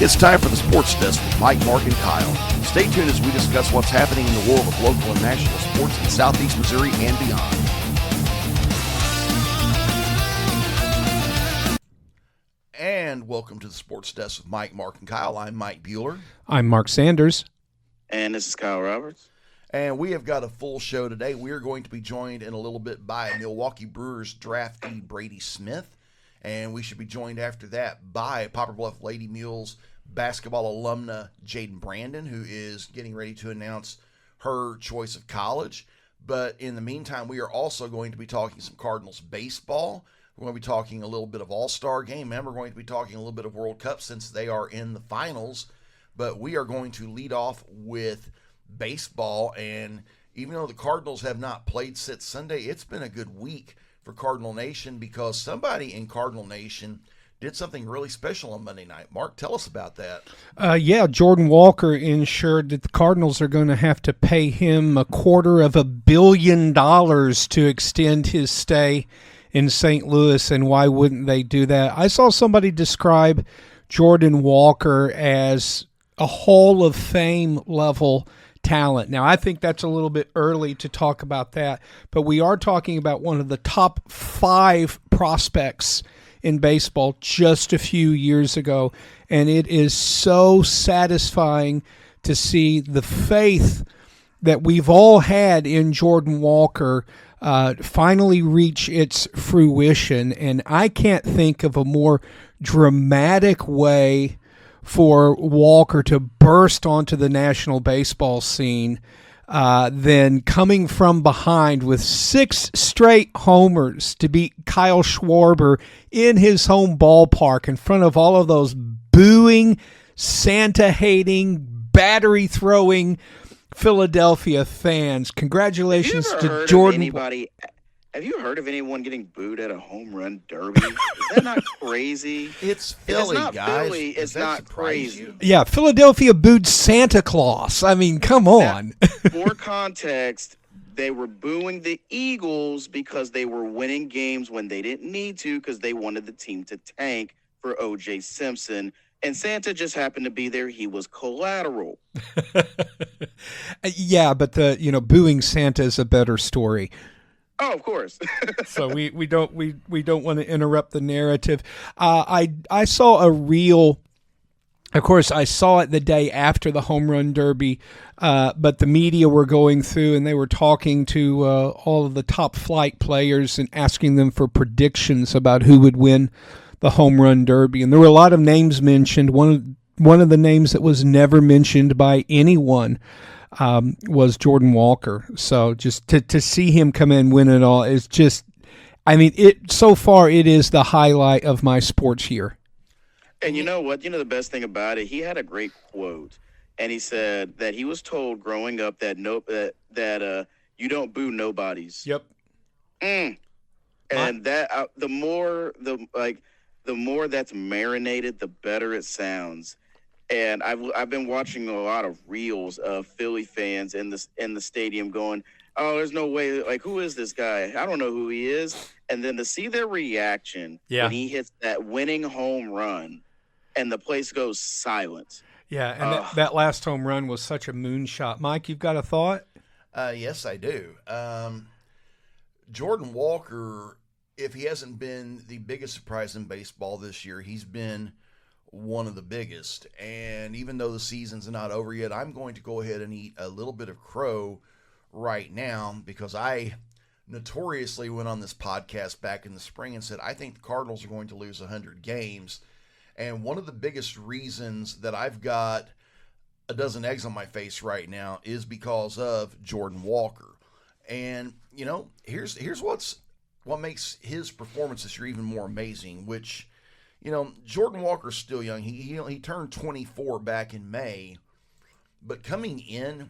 It's time for the Sports Desk with Mike, Mark, and Kyle. Stay tuned as we discuss what's happening in the world of local and national sports in Southeast Missouri and beyond. And welcome to the Sports Desk with Mike, Mark, and Kyle. I'm Mike Bueller. I'm Mark Sanders. And this is Kyle Roberts. And we have got a full show today. We are going to be joined in a little bit by Milwaukee Brewers draftee Brady Smith. And we should be joined after that by Poplar Bluff Lady Mules basketball alumna Jadyn Brandon, who is getting ready to announce her choice of college. But in the meantime, we are also going to be talking some Cardinals baseball. We're going to be talking a little bit of All-Star Game, and we're going to be talking a little bit of World Cup since they are in the finals. But we are going to lead off with baseball, and even though the Cardinals have not played since Sunday, it's been a good week for Cardinal Nation because somebody in Cardinal Nation did something really special on Monday night. Mark, tell us about that. Jordan Walker ensured that the Cardinals are going to have to pay him $250 million to extend his stay in St. Louis, and why wouldn't they do that? I saw somebody describe Jordan Walker as a Hall of Fame level talent. Now, I think that's a little bit early to talk about that, but we are talking about one of the top 5 prospects in baseball just a few years ago, and it is so satisfying to see the faith that we've all had in Jordan Walker finally reach its fruition. And I can't think of a more dramatic way for Walker to burst onto the national baseball scene than coming from behind with 6 straight homers to beat Kyle Schwarber in his home ballpark in front of all of those booing, Santa-hating, battery-throwing Philadelphia fans. Congratulations to Jordan. Have you heard of anyone getting booed at a home run derby? Is that not crazy? It's Philly, guys. Philly, it's not crazy. Yeah, Philadelphia booed Santa Claus. I mean, come on. For context, they were booing the Eagles because they were winning games when they didn't need to because they wanted the team to tank for O.J. Simpson. And Santa just happened to be there. He was collateral. Yeah, but booing Santa is a better story. Oh, of course. So we don't want to interrupt the narrative. I saw a reel. Of course, I saw it the day after the home run derby, but the media were going through and they were talking to all of the top flight players and asking them for predictions about who would win the home run derby. And there were a lot of names mentioned. One of the names that was never mentioned by anyone was Jordan Walker. So just to see him come in and win it all is just, so far it is the highlight of my sports year. And you know what? The best thing about it, he had a great quote, and he said that he was told growing up that you don't boo nobodies. Yep. And that the more that's marinated, the better it sounds. And I've been watching a lot of reels of Philly fans in the stadium going, "Oh, there's no way! Like, who is this guy? I don't know who he is." And then to see their reaction when he hits that winning home run, and the place goes silent. Yeah, and that last home run was such a moonshot. Mike, you've got a thought? Yes, I do. Jordan Walker, if he hasn't been the biggest surprise in baseball this year, he's been one of the biggest. And even though the season's not over yet, I'm going to go ahead and eat a little bit of crow right now because I notoriously went on this podcast back in the spring and said, I think the Cardinals are going to lose 100 games. And one of the biggest reasons that I've got a dozen eggs on my face right now is because of Jordan Walker. And, here's what makes his performance this year even more amazing, which, Jordan Walker's still young. He turned 24 back in May. But coming in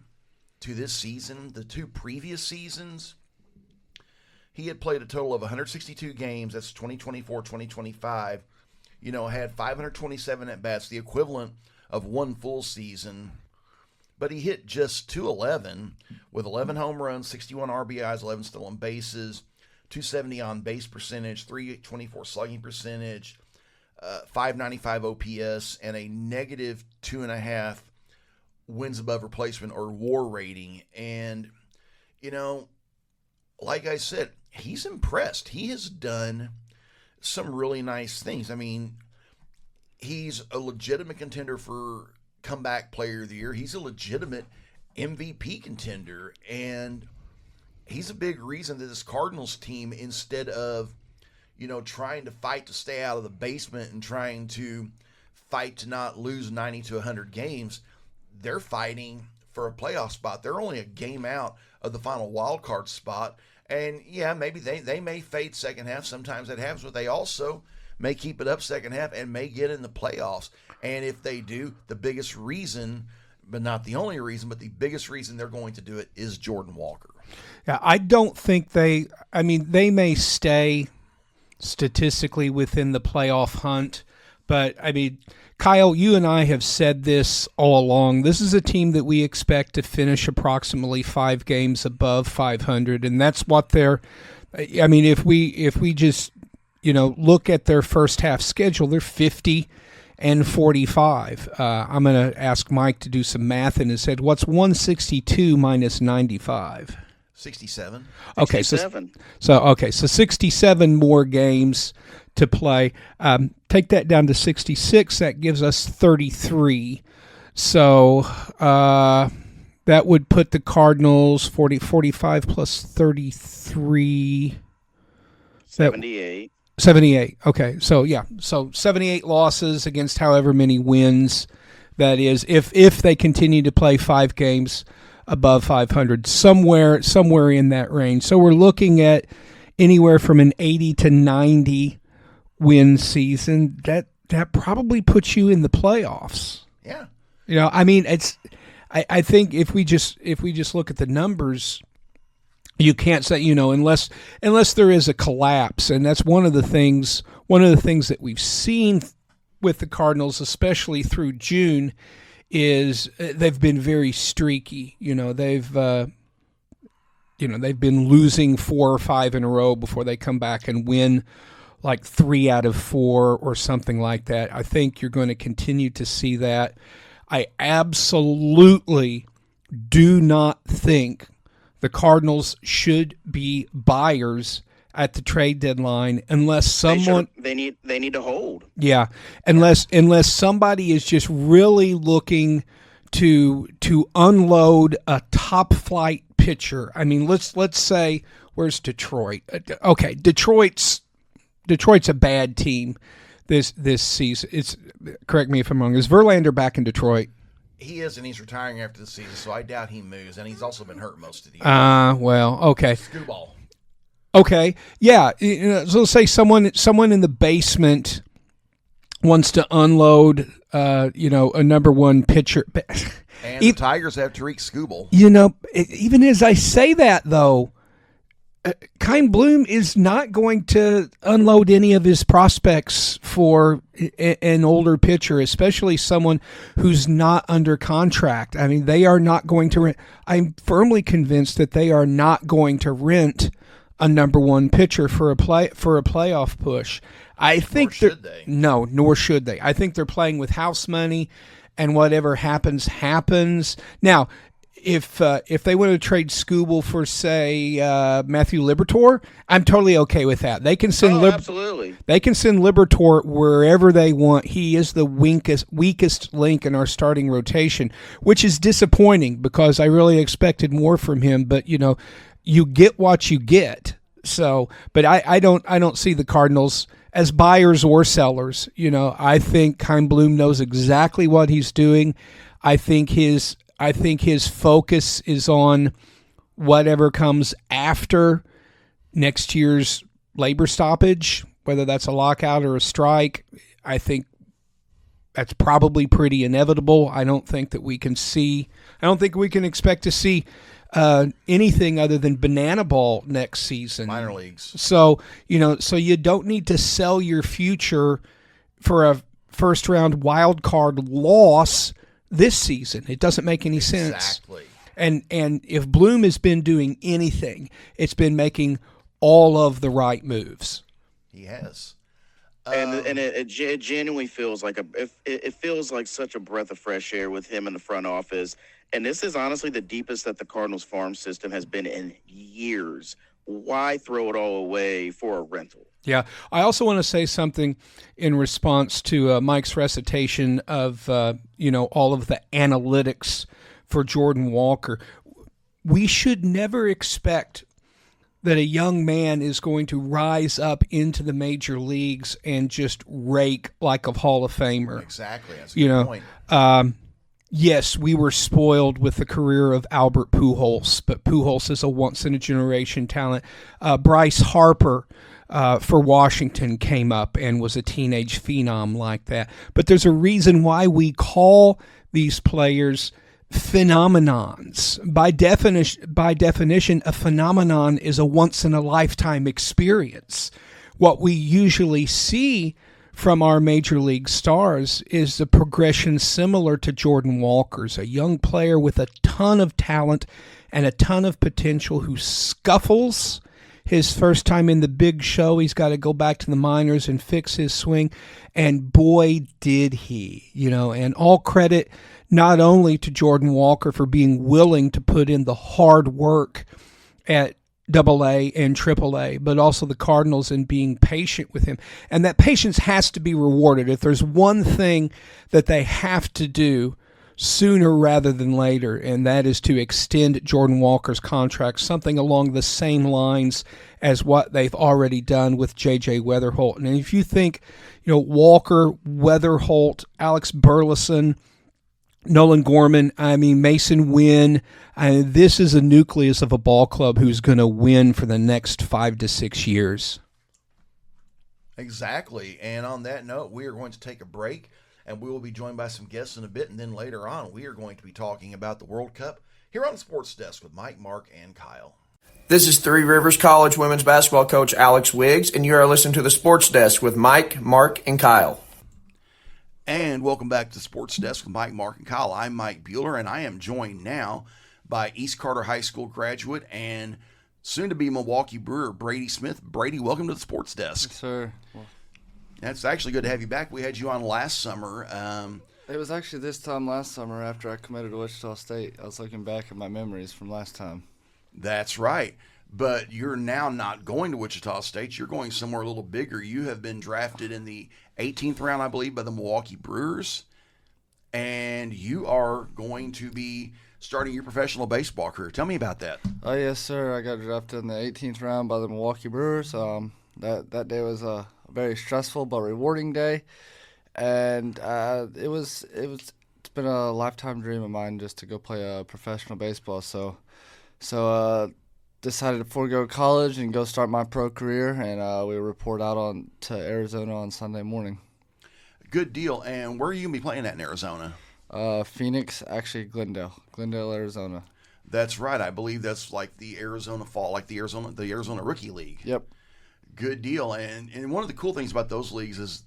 to this season, the 2 previous seasons, he had played a total of 162 games. That's 2024, 2025. Had 527 at-bats, the equivalent of 1 full season. But he hit just .211 with 11 home runs, 61 RBIs, 11 stolen bases, .270 on base percentage, .324 slugging percentage, .595 OPS, and a negative 2.5 wins above replacement or WAR rating. And, like I said, he's impressed. He has done some really nice things. I mean, he's a legitimate contender for comeback player of the year. He's a legitimate MVP contender, and he's a big reason that this Cardinals team, instead of, trying to fight to stay out of the basement and trying to fight to not lose 90 to 100 games, they're fighting for a playoff spot. They're only a game out of the final wild card spot. And yeah, maybe they may fade second half. Sometimes that happens, but they also may keep it up second half and may get in the playoffs. And if they do, the biggest reason, but not the only reason, but the biggest reason they're going to do it is Jadyn Walker. Yeah, I don't think they may stay statistically within the playoff hunt, but Kyle, you and I have said this all along. This is a team that we expect to finish approximately 5 games above 500, and that's what they're. If we just look at their first half schedule, they're 50 and 45. I'm going to ask Mike to do some math in his head. What's 162 minus 95? 67. Okay, 67. so 67 more games to play. Take that down to 66. That gives us 33. So that would put the Cardinals 45 plus 33. 78. 78. Okay. So 78 losses against however many wins that is, if they continue to play 5 games above 500, somewhere in that range. So we're looking at anywhere from an 80 to 90 win season. That probably puts you in the playoffs. Yeah. I think if we just look at the numbers, you can't say, unless there is a collapse, and that's one of the things that we've seen with the Cardinals, especially through June, is they've been very streaky. They've been losing 4 or 5 in a row before they come back and win like 3 out of 4 or something like that. I think you're going to continue to see that. I absolutely do not think the Cardinals should be buyers at the trade deadline unless someone they need to hold. Yeah, unless somebody is just really looking to unload a top flight pitcher. Let's say, where's Detroit? Okay, Detroit's a bad team this season. Correct me if I'm wrong. Is Verlander back in Detroit? He is, and he's retiring after the season, so I doubt he moves. And he's also been hurt most of the year. Well, okay. Screwball. Okay, yeah. So let's say someone in the basement wants to unload, a number 1 pitcher. And the Tigers have Tariq Skubal. Even as I say that, though, Kyle Bloom is not going to unload any of his prospects for an older pitcher, especially someone who's not under contract. They are not going to rent. I'm firmly convinced that they are not going to rent a number 1 pitcher for a playoff push. I think nor should they. No, nor should they. I think they're playing with house money, and whatever happens. Now, if they want to trade Skubal for, say, Matthew Liberatore, I'm totally okay with that. They can send absolutely. They can send Liberatore wherever they want. He is the weakest link in our starting rotation, which is disappointing because I really expected more from him. But you get what you get. So, but I don't see the Cardinals as buyers or sellers. I think Kyle Bloom knows exactly what he's doing. I think his focus is on whatever comes after next year's labor stoppage, whether that's a lockout or a strike. I think that's probably pretty inevitable. I don't think we can expect to see anything other than banana ball next season. Minor leagues. So you don't need to sell your future for a first round wild card loss this season. It doesn't make any sense. Exactly. And if Bloom has been doing anything, it's been making all of the right moves. He has. It genuinely feels like it feels like such a breath of fresh air with him in the front office. And this is honestly the deepest that the Cardinals farm system has been in years. Why throw it all away for a rental? Yeah. I also want to say something in response to Mike's recitation of, all of the analytics for Jordan Walker. We should never expect that a young man is going to rise up into the major leagues and just rake like a Hall of Famer. Exactly. That's a good point. Yes, we were spoiled with the career of Albert Pujols, but Pujols is a once-in-a-generation talent. Bryce Harper for Washington came up and was a teenage phenom like that. But there's a reason why we call these players phenomenons. By definition, a phenomenon is a once-in-a-lifetime experience. What we usually see from our major league stars is the progression similar to Jordan Walker's, a young player with a ton of talent and a ton of potential who scuffles his first time in the big show. He's got to go back to the minors and fix his swing, and boy, did he, and all credit not only to Jordan Walker for being willing to put in the hard work at AA and AAA, but also the Cardinals in being patient with him. And that patience has to be rewarded. If there's one thing that they have to do sooner rather than later, and that is to extend Jordan Walker's contract, something along the same lines as what they've already done with J.J. Weatherholt. And if you think, Walker, Weatherholt, Alex Burleson, Nolan Gorman, Mason Wynn, this is a nucleus of a ball club who's going to win for the next 5 to 6 years. Exactly. And on that note, we are going to take a break, and we will be joined by some guests in a bit. And then later on, we are going to be talking about the World Cup here on the Sports Desk with Mike, Mark, and Kyle. This is Three Rivers College women's basketball coach Alex Wiggs, and you are listening to the Sports Desk with Mike, Mark, and Kyle. And welcome back to the Sports Desk with Mike, Mark, and Kyle. I'm Mike Bueller, and I am joined now by East Carter High School graduate and soon-to-be Milwaukee Brewer, Brady Smith. Brady, welcome to the Sports Desk. Yes, sir. Well, it's actually good to have you back. We had you on last summer. It was actually this time last summer after I committed to Wichita State. I was looking back at my memories from last time. That's right. But you're now not going to Wichita State. You're going somewhere a little bigger. You have been drafted in the 18th round, I believe, by the Milwaukee Brewers. And you are going to be starting your professional baseball career. Tell me about that. Oh, yes, sir. I got drafted in the 18th round by the Milwaukee Brewers. That day was a very stressful but rewarding day. And it's been a lifetime dream of mine just to go play professional baseball. So decided to forego college and go start my pro career, and we report out to Arizona on Sunday morning. Good deal. And where are you going to be playing at in Arizona? Phoenix, actually Glendale, Arizona. That's right. I believe that's like the Arizona Fall, like the Arizona Rookie League. Yep. Good deal. And one of the cool things about those leagues is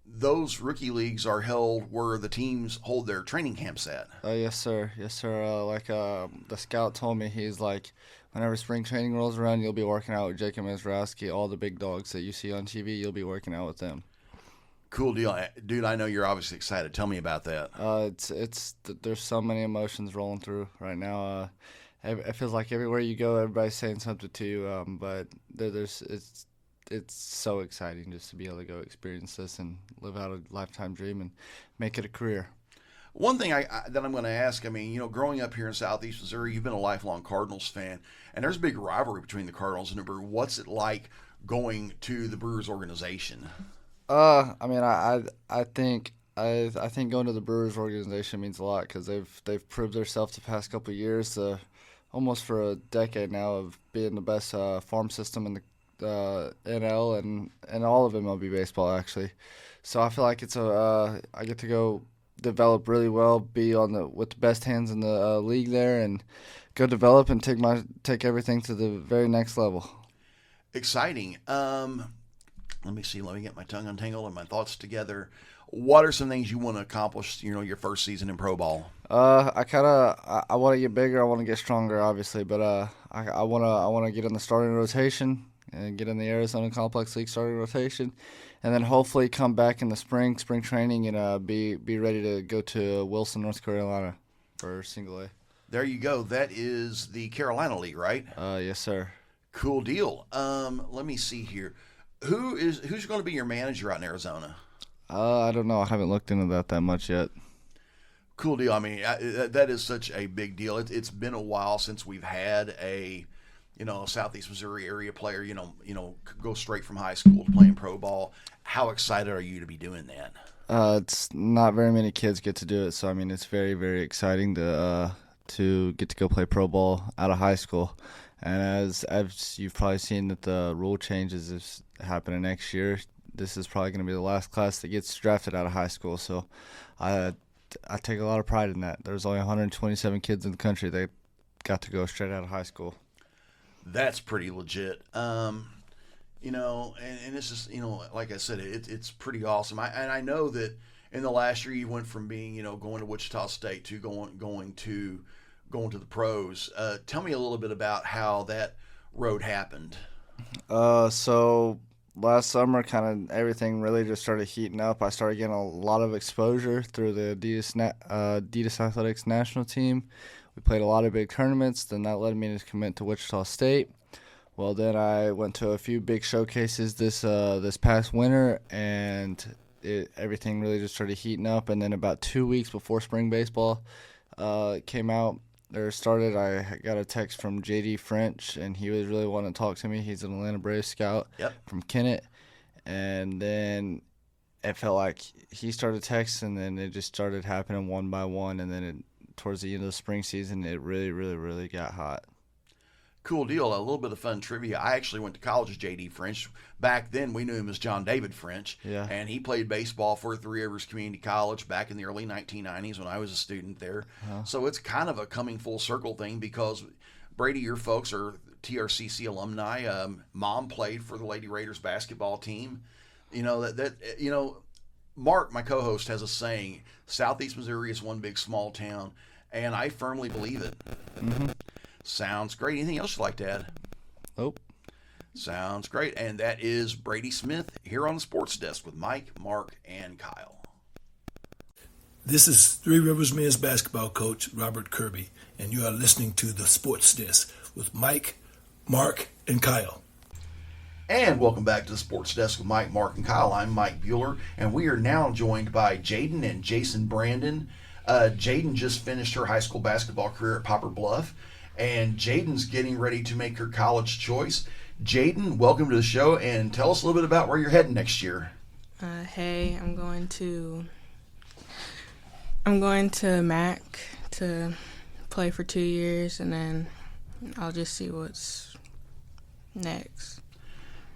those rookie leagues are held where the teams hold their training camps at. Yes, sir. Yes, sir. The scout told me, he's like, whenever spring training rolls around, you'll be working out with Jacob Mizrowski. All the big dogs that you see on TV, you'll be working out with them. Cool deal. Dude, I know you're obviously excited. Tell me about that. There's so many emotions rolling through right now. It feels like everywhere you go, everybody's saying something to you, but it's so exciting just to be able to go experience this and live out a lifetime dream and make it a career. One thing that I'm going to ask, growing up here in Southeast Missouri, you've been a lifelong Cardinals fan, and there's a big rivalry between the Cardinals and the Brewers. What's it like going to the Brewers organization? I think going to the Brewers organization means a lot because they've proved themselves the past couple of years, almost for a decade now, of being the best farm system in the NL and all of MLB baseball, actually. So I feel like I get to go develop really well, be with the best hands in the league there, and go develop and take everything to the very next level. Exciting. Let me see. Let me get my tongue untangled and my thoughts together. What are some things you want to accomplish, your first season in pro ball? I want to get bigger. I want to get stronger, obviously, but I want to get in the starting rotation and get in the Arizona Complex League starting rotation, and then hopefully come back in the spring training, and be ready to go to Wilson, North Carolina for single A. There you go. That is the Carolina League, right? Yes, sir. Cool deal. Let me see here. Who's going to be your manager out in Arizona? I don't know. I haven't looked into that much yet. Cool deal. I mean, that is such a big deal. It's been a while since we've had a Southeast Missouri area player, go straight from high school to playing pro ball. How excited are you to be doing that? It's not very many kids get to do it, so I mean, it's very, very exciting to get to go play pro ball out of high school. And as you've probably seen that the rule changes is happening next year, this is probably going to be the last class that gets drafted out of high school. So I take a lot of pride in that. There's only 127 kids in the country that got to go straight out of high school. That's pretty legit. And it's just, like I said, it's pretty awesome. I know that in the last year you went from being, going to Wichita State to going to the pros. Tell me a little bit about how that road happened. So last summer, kind of everything really just started heating up. I started getting a lot of exposure through the Adidas Athletics national team. We played a lot of big tournaments. Then that led me to commit to Wichita State. Well, then I went to a few big showcases this past winter, and everything really just started heating up. And then about 2 weeks before spring baseball came out, I got a text from J.D. French, and he was really wanting to talk to me. He's an Atlanta Braves scout from Kennett. And then it felt like he started texting, and then it just started happening one by one. And then towards the end of the spring season, it really, really, really got hot. Cool deal. A little bit of fun trivia. I actually went to college with J.D. French. Back then, we knew him as John David French. Yeah. And he played baseball for Three Rivers Community College back in the early 1990s when I was a student there. So it's kind of a coming full circle thing because, Brady, your folks are TRCC alumni. Mom played for the Lady Raiders basketball team. Mark, my co-host, has a saying, Southeast Missouri is one big small town, and I firmly believe it. Mm-hmm. Sounds great. Anything else you'd like to add? Nope. Sounds great. And that is Brady Smith here on the Sports Desk with Mike, Mark, and Kyle. This is Three Rivers men's basketball coach Robert Kirby, and you are listening to the Sports Desk with Mike, Mark, and Kyle. And welcome back to the Sports Desk with Mike, Mark, and Kyle. I'm Mike Bueller, and we are now joined by Jadyn and Jadyn Brandon. Jadyn just finished her high school basketball career at Poplar Bluff, and Jadyn's getting ready to make her college choice. Jadyn, welcome to the show, and tell us a little bit about where you're heading next year. Hey, I'm going to MAC to play for 2 years, and then I'll just see what's next.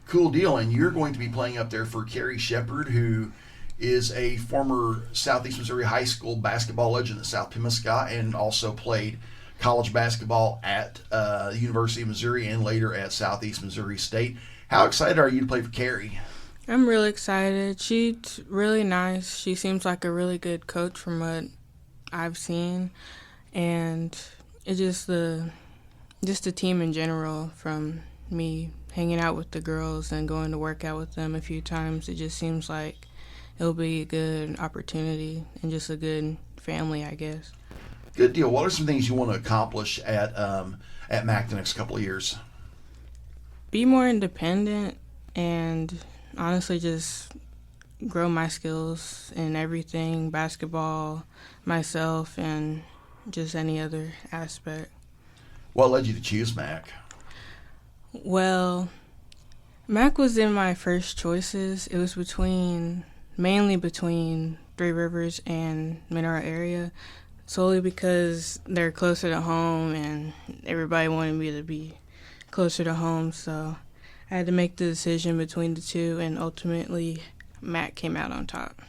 Cool deal, and you're going to be playing up there for Carrie Shepard, who is a former Southeast Missouri high school basketball legend at South Pimlico and also played college basketball at the University of Missouri and later at Southeast Missouri State. How excited are you to play for Carrie? I'm really excited. She's really nice. She seems like a really good coach from what I've seen, and it's just the team in general. From me hanging out with the girls and going to work out with them a few times, it just seems like it'll be a good opportunity and just a good family, I guess. Good deal. What are some things you want to accomplish at MAC the next couple of years? Be more independent and honestly just grow my skills in everything, basketball, myself, and just any other aspect. What led you to choose MAC? Well, MAC was in my first choices. It was mainly between Three Rivers and Mineral area, solely because they're closer to home and everybody wanted me to be closer to home, so I had to make the decision between the two, and ultimately MAC came out on top.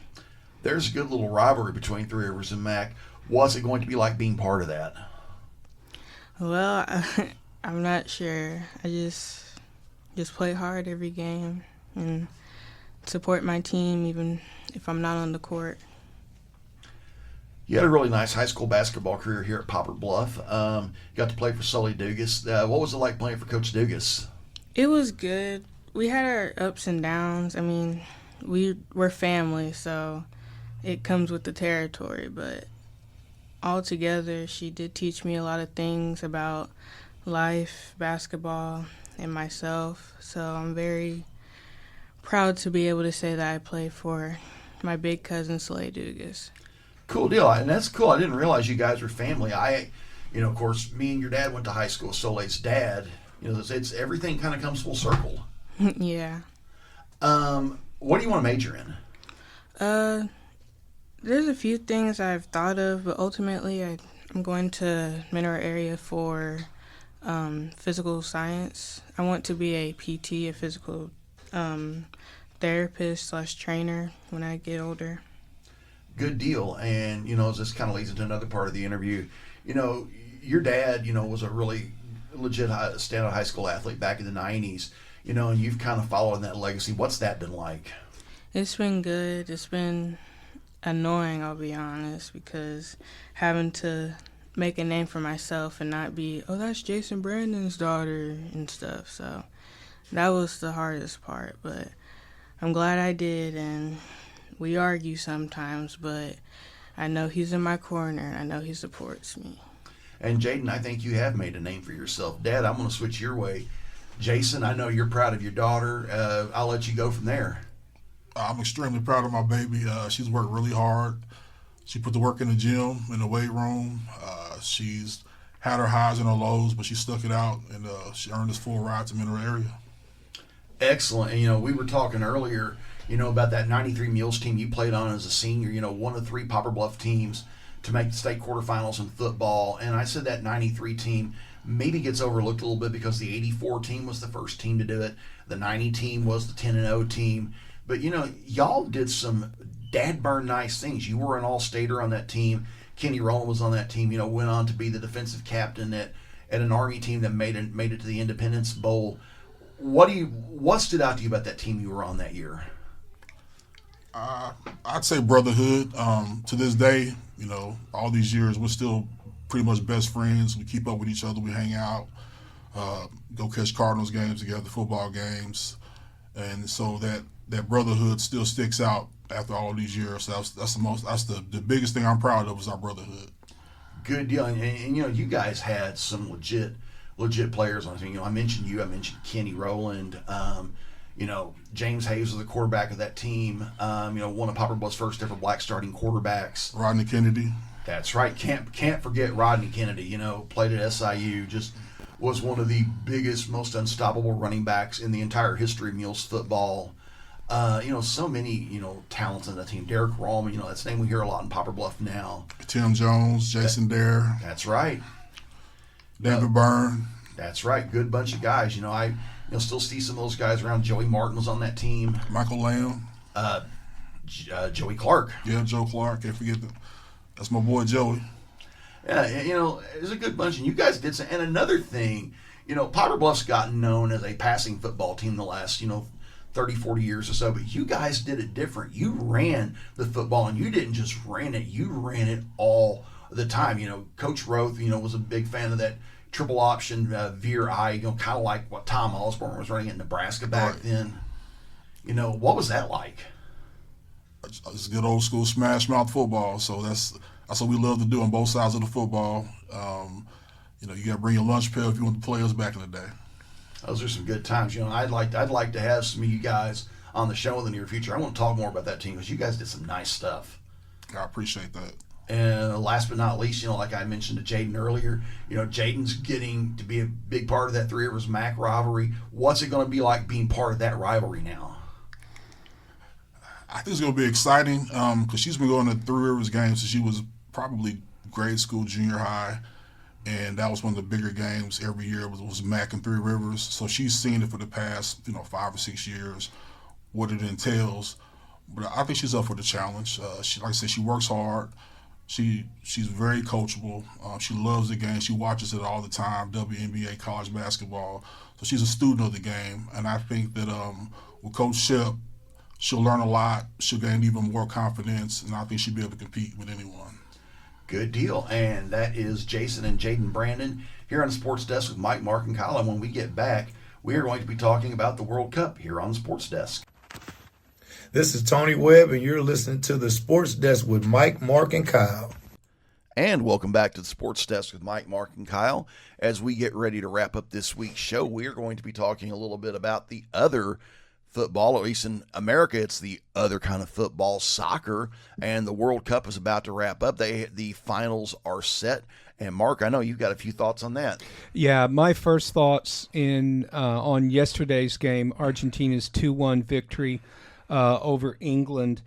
There's a good little rivalry between Three Rivers and MAC. What's it going to be like being part of that? Well, I'm not sure. I just play hard every game and support my team even if I'm not on the court. You had a really nice high school basketball career here at Poplar Bluff. You got to play for Sully Dugas. What was it like playing for Coach Dugas? It was good. We had our ups and downs. I mean, we're family, so it comes with the territory. But altogether, she did teach me a lot of things about life, basketball, and myself. So I'm very proud to be able to say that I play for my big cousin, Slade Dugas. Cool deal. And that's cool. I didn't realize you guys were family. Of course, me and your dad went to high school with Soleil's dad. It's everything kind of comes full circle. Yeah. What do you want to major in? There's a few things I've thought of, but ultimately I'm going to Mineral area for physical science. I want to be a PT, a physical therapist/trainer when I get older. Good deal. And, this kind of leads into another part of the interview. Your dad, was a really legit standout high school athlete back in the 90s, and you've kind of followed that legacy. What's that been like? It's been good. It's been annoying, I'll be honest, because having to make a name for myself and not be, oh, that's Jadyn Brandon's daughter and stuff. So that was the hardest part, but I'm glad I did, and we argue sometimes, but I know he's in my corner, and I know he supports me. And Jadyn, I think you have made a name for yourself. Dad, I'm going to switch your way. Jason, I know you're proud of your daughter. I'll let you go from there. I'm extremely proud of my baby. She's worked really hard. She put the work in the gym, in the weight room. She's had her highs and her lows, but she stuck it out, and she earned this full ride to Mineral area. Excellent. And, we were talking earlier, about that 93 Mules team you played on as a senior, one of 3 Poplar Bluff teams to make the state quarterfinals in football. And I said that 93 team maybe gets overlooked a little bit because the 84 team was the first team to do it. The 90 team was the 10-0 team. But, y'all did some dad-burn nice things. You were an all-stater on that team. Kenny Rowland was on that team, went on to be the defensive captain at an Army team that made it to the Independence Bowl. What stood out to you about that team you were on that year? I'd say brotherhood. To this day, all these years, we're still pretty much best friends. We keep up with each other. We hang out, go catch Cardinals games together, football games. And so that brotherhood still sticks out after all these years. So that's the biggest thing I'm proud of is our brotherhood. Good deal. And you guys had some legit players on the team. I mentioned you. I mentioned Kenny Rowland. James Hayes was the quarterback of that team. One of Poplar Bluff's first ever black starting quarterbacks. Rodney Kennedy. That's right. Can't forget Rodney Kennedy. Played at SIU. Just was one of the biggest, most unstoppable running backs in the entire history of Mules football. So many, talents in the team. Derek Rallman, that's a name we hear a lot in Poplar Bluff now. Tim Jones, Jason Dare. That's right. David Byrne. That's right. Good bunch of guys. I still see some of those guys around. Joey Martin was on that team. Michael Lamb. Joey Clark. Yeah, Joe Clark. Can't forget that. That's my boy Joey. Yeah, it was a good bunch. And you guys did some. And another thing, Poplar Bluff's gotten known as a passing football team the last, 30, 40 years or so. But you guys did it different. You ran the football, and you didn't just ran it. You ran it all the time. Coach Roth, was a big fan of that triple option veer eye, kind of like what Tom Osborne was running at Nebraska back then. What was that like? It's good old school smash mouth football. So that's what we love to do on both sides of the football. You got to bring your lunch pail if you want the players back in the day. Those are some good times. I'd like to have some of you guys on the show in the near future. I want to talk more about that team because you guys did some nice stuff. I appreciate that. And last but not least, like I mentioned to Jadyn earlier, Jadyn's getting to be a big part of that Three Rivers MAC rivalry. What's it going to be like being part of that rivalry now? I think it's going to be exciting because she's been going to Three Rivers games since she was probably grade school, junior high, and that was one of the bigger games every year was MAC and Three Rivers. So she's seen it for the past 5 or 6 years, what it entails. But I think she's up for the challenge. Like I said, she works hard. She's very coachable. She loves the game. She watches it all the time, WNBA, college basketball. So she's a student of the game. And I think that with Coach Shep, she'll learn a lot. She'll gain even more confidence. And I think she'll be able to compete with anyone. Good deal. And that is Jason and Jadyn Brandon here on the Sports Desk with Mike, Mark, and Kyle. And when we get back, we are going to be talking about the World Cup here on the Sports Desk. This is Tony Webb, and you're listening to the Sports Desk with Mike, Mark, and Kyle. And welcome back to the Sports Desk with Mike, Mark, and Kyle. As we get ready to wrap up this week's show, we're going to be talking a little bit about the other football, or at least in America, it's the other kind of football, soccer, and the World Cup is about to wrap up. The finals are set. And Mark, I know you've got a few thoughts on that. Yeah, my first thoughts on yesterday's game, Argentina's 2-1 victory over England.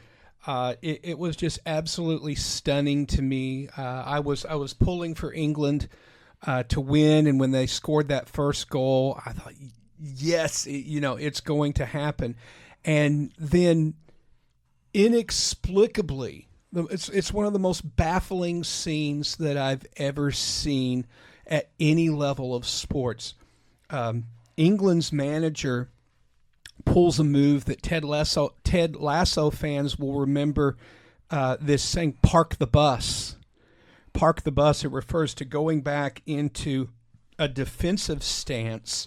It was just absolutely stunning to me. I was pulling for England to win, and when they scored that first goal, I thought, yes, it's going to happen. And then inexplicably, it's one of the most baffling scenes that I've ever seen at any level of sports. England's manager pulls a move that Ted Lasso fans will remember, this saying, park the bus. Park the bus. It refers to going back into a defensive stance.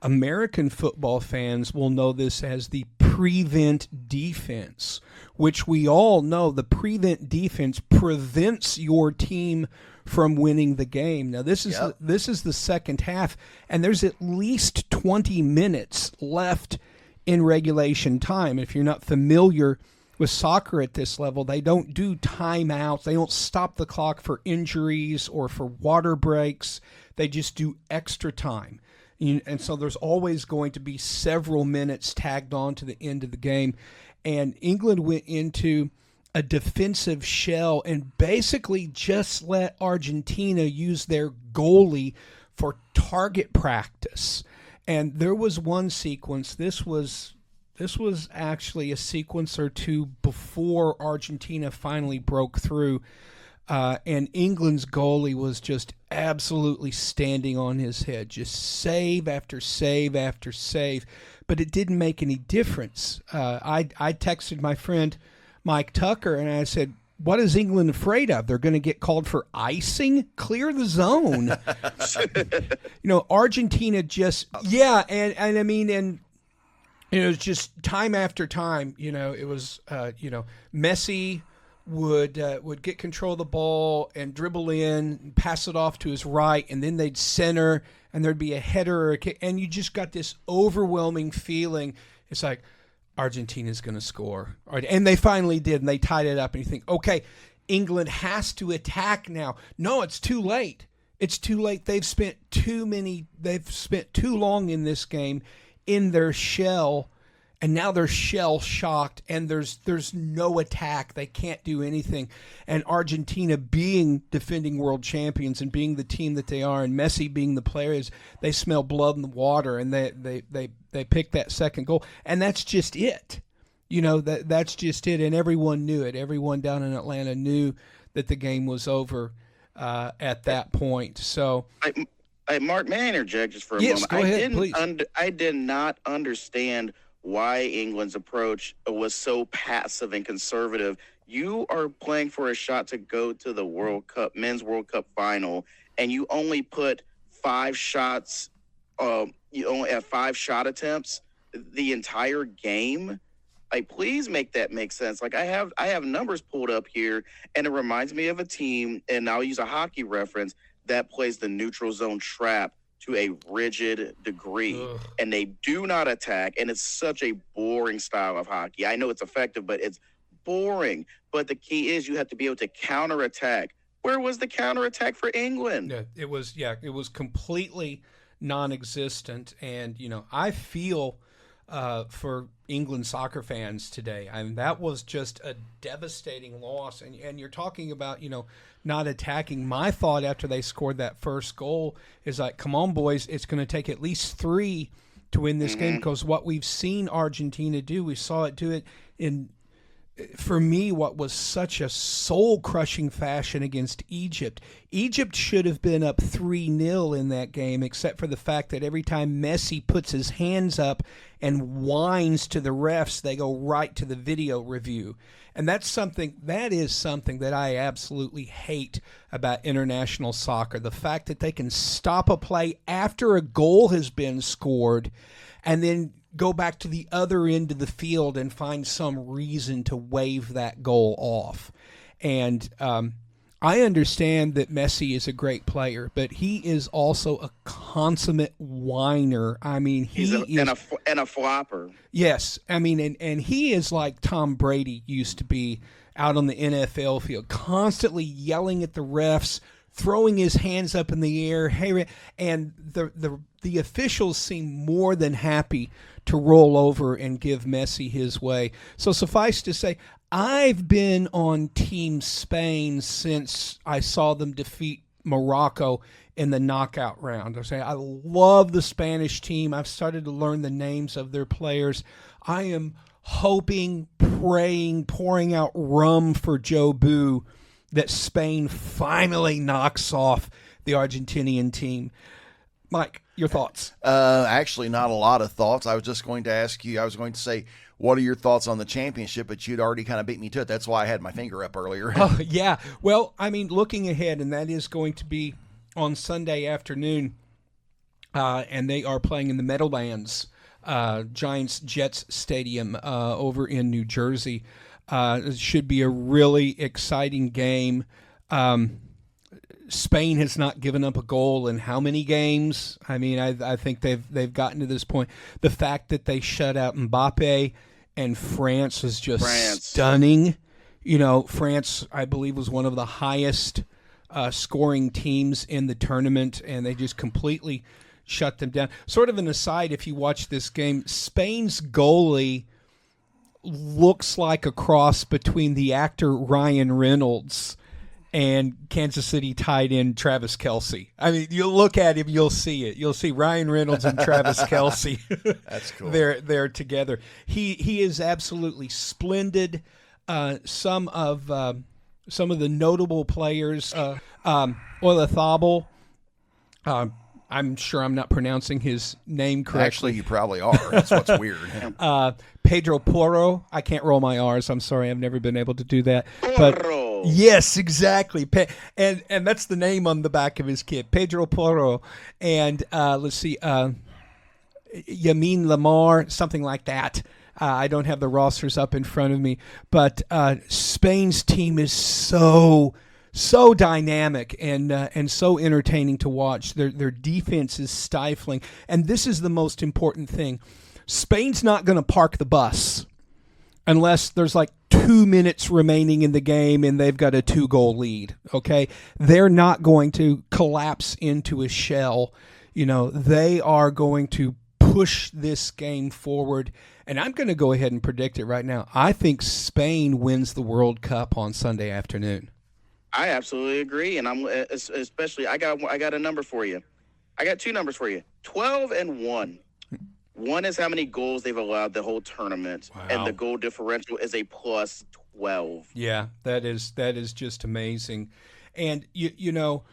American football fans will know this as the prevent defense, which we all know the prevent defense prevents your team from winning the game. Now, this is the second half, and there's at least 20 minutes left in regulation time. If you're not familiar with soccer at this level, they don't do timeouts. They don't stop the clock for injuries or for water breaks. They just do extra time. And so there's always going to be several minutes tagged on to the end of the game. And England went into a defensive shell and basically just let Argentina use their goalie for target practice. And there was one sequence, this was actually a sequence or two before Argentina finally broke through. And England's goalie was just absolutely standing on his head, just save after save after save. But it didn't make any difference. I texted my friend Mike Tucker, and I said, what is England afraid of? They're going to get called for icing? Clear the zone. Argentina just, and I mean, and it was just time after time, it was, Messi would get control of the ball and dribble in, and pass it off to his right, and then they'd center, and there'd be a header or a kick, and you just got this overwhelming feeling. It's like Argentina's going to score. And they finally did, and they tied it up, and you think, okay, England has to attack now. No, it's too late. It's too late. They've spent too long in this game in their shell, and now they're shell shocked, and there's no attack. They can't do anything. And Argentina, being defending world champions and being the team that they are, and Messi being the players, they smell blood in the water, and they pick that second goal, and that's just it. That's just it, and everyone knew it. Everyone down in Atlanta knew that the game was over at that point. So, Mark, may I interject just for a yes, moment? Go ahead, please. I did not understand why England's approach was so passive and conservative. You are playing for a shot to go to the World Cup, men's World Cup final, and you only put 5 shots. You only have 5 shot attempts the entire game. Please make that make sense. I have numbers pulled up here, and it reminds me of a team, and I'll use a hockey reference, that plays the neutral zone trap to a rigid degree. Ugh. And they do not attack, and it's such a boring style of hockey. I know it's effective, but it's boring. But the key is you have to be able to counterattack. Where was the counterattack for England? It was completely non-existent. And I feel for England soccer fans today. I mean, that was just a devastating loss. And you're talking about, not attacking. My thought after they scored that first goal is like, come on, boys, it's going to take at least 3 to win this game, because what we've seen Argentina do, we saw it do it in, for me, what was such a soul-crushing fashion against Egypt. Egypt should have been up 3-0 in that game, except for the fact that every time Messi puts his hands up and whines to the refs, they go right to the video review. And that is something that I absolutely hate about international soccer. The fact that they can stop a play after a goal has been scored and then go back to the other end of the field and find some reason to wave that goal off. And I understand that Messi is a great player, but he is also a consummate whiner. I mean, he's a flopper. Yes, I mean, and he is like Tom Brady used to be out on the NFL field, constantly yelling at the refs, throwing his hands up in the air. Hey, and the officials seem more than happy to roll over and give Messi his way. So suffice to say, I've been on Team Spain since I saw them defeat Morocco in the knockout round. I love the Spanish team. I've started to learn the names of their players. I am hoping, praying, pouring out rum for Joe Boo that Spain finally knocks off the Argentinian team. Mike, your thoughts? Actually, not a lot of thoughts. I was just going to ask you, I was going to say, what are your thoughts on the championship? But you'd already kind of beat me to it. That's why I had my finger up earlier. Oh, yeah. Well, I mean, looking ahead, and that is going to be on Sunday afternoon, and they are playing in the Meadowlands, Giants-Jets Stadium over in New Jersey. It should be a really exciting game. Spain has not given up a goal in how many games? I mean, I think they've gotten to this point. The fact that they shut out Mbappe and France is just stunning. You know, France, I believe, was one of the highest scoring teams in the tournament, and they just completely shut them down. Sort of an aside, if you watch this game, Spain's goalie looks like a cross between the actor Ryan Reynolds and Kansas City tight end Travis Kelce. I mean, you'll look at him, you'll see it. You'll see Ryan Reynolds and Travis Kelce. That's cool. They're together. He is absolutely splendid. Some of the notable players, Oyarzabal. I'm sure I'm not pronouncing his name correctly. Actually, you probably are. That's what's weird. Pedro Porro. I can't roll my R's. I'm sorry. I've never been able to do that. But yes, exactly. And that's the name on the back of his kit, Pedro Porro. And let's see, Yamin Lamar, something like that. I don't have the rosters up in front of me. But Spain's team is so dynamic and so entertaining to watch. Their defense is stifling. And this is the most important thing. Spain's not going to park the bus unless there's like 2 minutes remaining in the game and they've got a 2-goal lead, okay? They're not going to collapse into a shell. You know, they are going to push this game forward. And I'm going to go ahead and predict it right now. I think Spain wins the World Cup on Sunday afternoon. I absolutely agree, and I'm especially. I got a number for you. I got 2 numbers for you: 12 and 1. 1 is how many goals they've allowed the whole tournament, and the goal differential is a plus 12. Yeah, that is just amazing, and you know,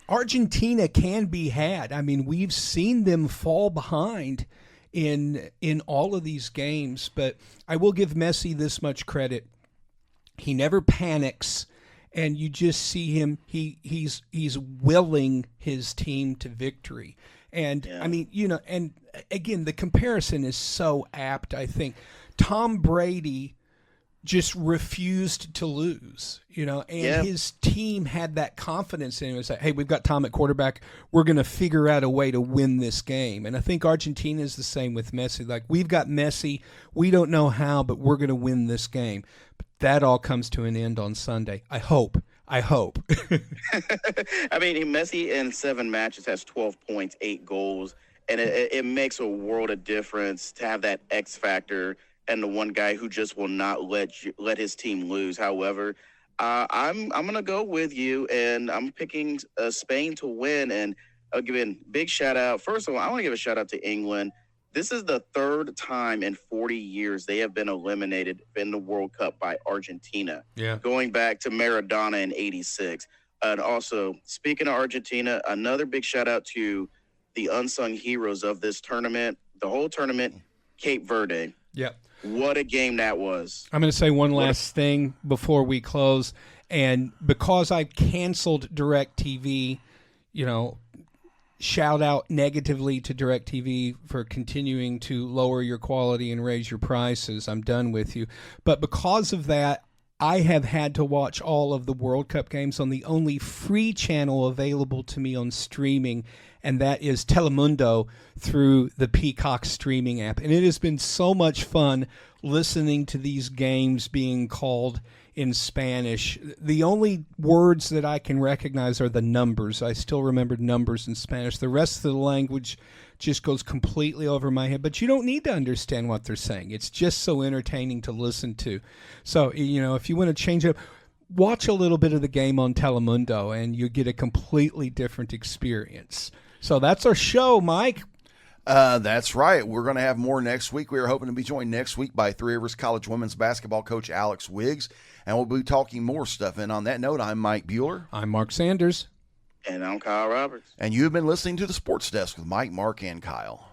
Argentina can be had. I mean, we've seen them fall behind in all of these games, but I will give Messi this much credit: he never panics. And you just see him, he's willing his team to victory. And, I mean, you know, and again, the comparison is so apt, I think. Tom Brady just refused to lose, you know, and his team had that confidence in him. It's like, hey, we've got Tom at quarterback. We're going to figure out a way to win this game. And I think Argentina is the same with Messi. Like, we've got Messi. We don't know how, but we're going to win this game. But that all comes to an end on Sunday. I hope. I mean, Messi in 7 matches has 12 points, 8 goals, and it makes a world of difference to have that X factor and the one guy who just will not let his team lose. However, I'm gonna go with you, and I'm picking Spain to win. And I'll give a big shout out. First of all, I want to give a shout out to England. This is the 3rd time in 40 years they have been eliminated in the World Cup by Argentina. Yeah. Going back to Maradona in '86. And also, speaking of Argentina, another big shout out to the unsung heroes of this tournament, the whole tournament, Cape Verde. Yep. What a game that was. I'm going to say one last thing before we close. And because I canceled DirecTV, you know, shout out negatively to DirecTV for continuing to lower your quality and raise your prices. I'm done with you. But because of that, I have had to watch all of the World Cup games on the only free channel available to me on streaming, and that is Telemundo through the Peacock streaming app. And it has been so much fun listening to these games being called in Spanish. The only words that I can recognize are the numbers. I still remember numbers in Spanish. The rest of the language just goes completely over my head. But you don't need to understand what they're saying. It's just so entertaining to listen to. So, if you want to change it up, watch a little bit of the game on Telemundo, and you get a completely different experience. So that's our show, Mike. That's right. We're going to have more next week. We are hoping to be joined next week by Three Rivers College women's basketball coach Alex Wiggs, and we'll be talking more stuff. And on that note, I'm Mike Bueller. I'm Mark Sanders. And I'm Kyle Roberts. And you have been listening to the Sports Desk with Mike, Mark, and Kyle.